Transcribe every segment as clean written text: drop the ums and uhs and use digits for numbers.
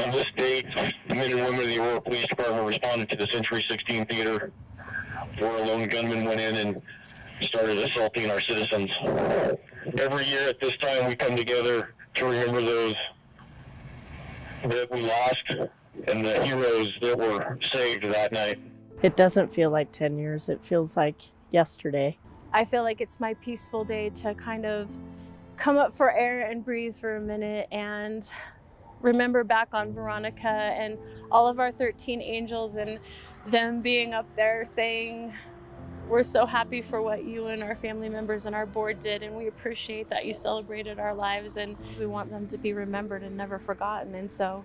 On this date, the men and women of the Aurora Police Department responded to the Century 16 Theater, where a lone gunman went in and started assaulting our citizens. Every year at this time, we come together to remember those that we lost and the heroes that were saved that night. It doesn't feel like 10 years. It feels like yesterday. I feel like it's my peaceful day to kind of come up for air and breathe for a minute and remember back on Veronica and all of our 13 angels and them being up there saying, we're so happy for what you and our family members and our board did, and we appreciate that you celebrated our lives, and we want them to be remembered and never forgotten. And so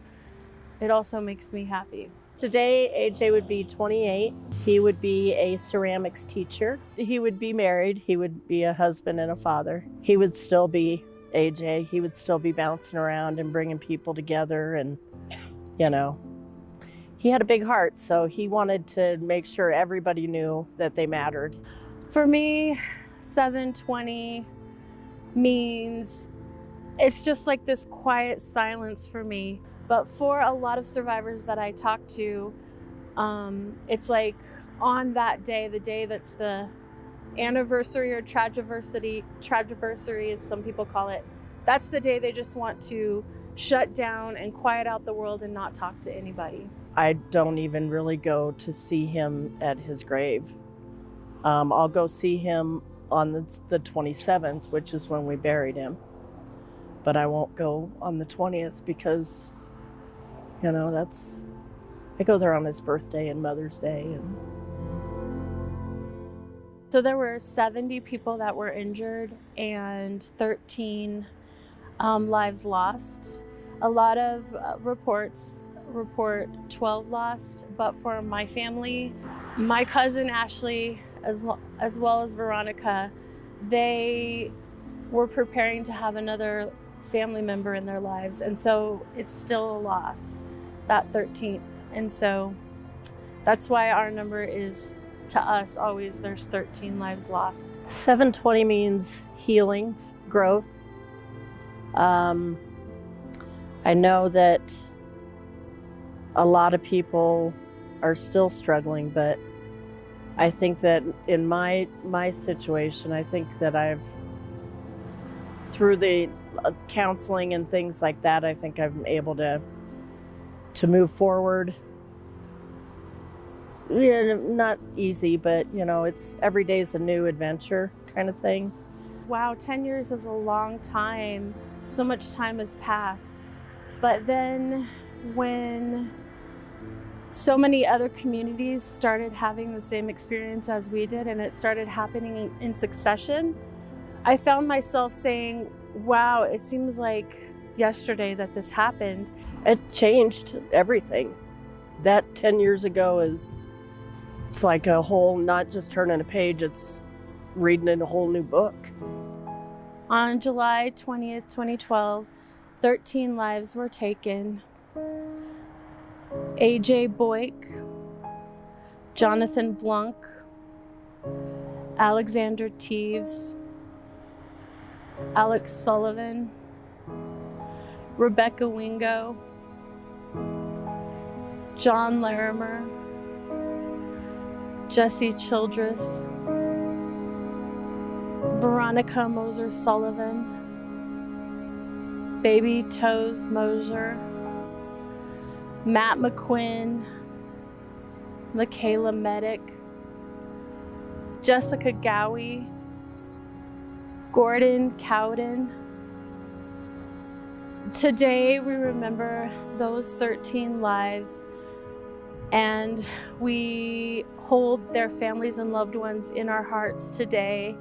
it also makes me happy. Today, AJ would be 28. He would be a ceramics teacher. He would be married. He would be a husband and a father. He would still be AJ. He would still be bouncing around and bringing people together. And, you know, he had a big heart, so he wanted to make sure everybody knew that they mattered. For me, 720 means it's just like this quiet silence for me. But for a lot of survivors that I talk to, it's like on that day, the day that's the anniversary or tragiversary as some people call it, that's the day they just want to shut down and quiet out the world and not talk to anybody. I don't even really go to see him at his grave. I'll go see him on the 27th, which is when we buried him. But I won't go on the 20th because, you know, I go there on his birthday and Mother's Day. And so there were 70 people that were injured and 13 lives lost. A lot of reports report 12 lost, but for my family, my cousin Ashley, as well as Veronica, they were preparing to have another family member in their lives, and so it's still a loss, that 13th. And so that's why our number is, to us, always there's 13 lives lost. 720 means healing, growth. I know that a lot of people are still struggling, but I think that in my situation, I think that through the counseling and things like that, I think I'm able to move forward. Yeah, not easy, but you know, it's every day is a new adventure kind of thing. Wow, 10 years is a long time. So much time has passed. But then when so many other communities started having the same experience as we did, and it started happening in succession, I found myself saying, wow, it seems like yesterday that this happened. It changed everything. That 10 years ago it's like a whole, not just turning a page, it's reading in a whole new book. On July 20th, 2012, 13 lives were taken. AJ Boik, Jonathan Blunk, Alexander Teves, Alex Sullivan, Rebecca Wingo, John Larimer, Jesse Childress, Veronica Moser-Sullivan, Baby Toes Moser, Matt McQuinn, Micayla Medek, Jessica Ghawi, Gordon Cowden. Today we remember those 13 lives, and we hold their families and loved ones in our hearts today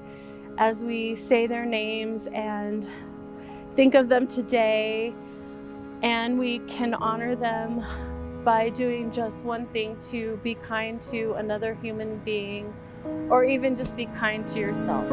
as we say their names and think of them today. And we can honor them by doing just one thing: to be kind to another human being, or even just be kind to yourself.